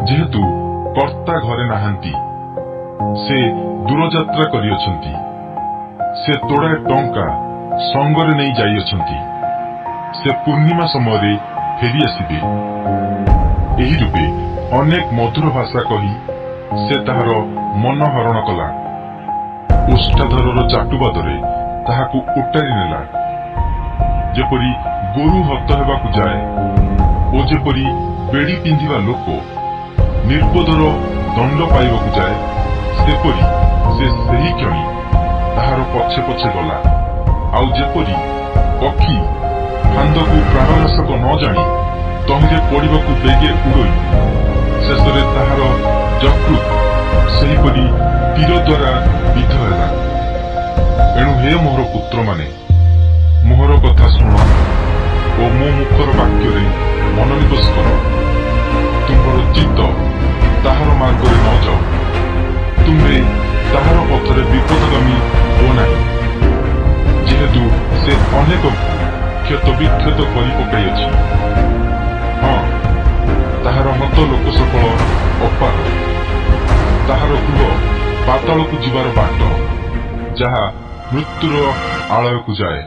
जेहेतु कर्ता घरे नाहांती से दूरयात्रा करियछंती से तोड़ाए टंका संगरे नहीं जाइयछंती से पूर्णिमा समय फेरी आसिबे एही रूपे अनेक मधुर भाषा कही से ताहार मन हरण कला ओष्ठाधर चाटुबादरे ताहाकु उटारी नेला जेपरी गोरु हत हेबाकु जाए ओ जेपरी बेड़ी पिंधिबा लोक निर्बोधर दंड पाइबाकु जाए सेपरी से सही क्षणी ताहार पछे पछे गला आउ जेपरी पक्षी फांदकु प्राणनाशक न जानी तहिले पड़िबाकु बेगे उड़ई शेषरे ताहार जकृत सेहीपरी तीर द्वारा विध ହେଲା। एणु हे मोहर पुत्र माने मोहर कथा शुण और मो मुखर वाक्य मनोनिवेश कर तुम्हार चित्त ताहार मार्ग न जाओ तुम्हें ताहार पथरे विपदगामी हो ना जेहेतु से अनेक क्षत विक्षत कर पकाई अछि। हाँ ताहार मत लोक सकल अपार ताहार गृह पाताल को जीवार बाट जहा मृत्युर आलय को जाए।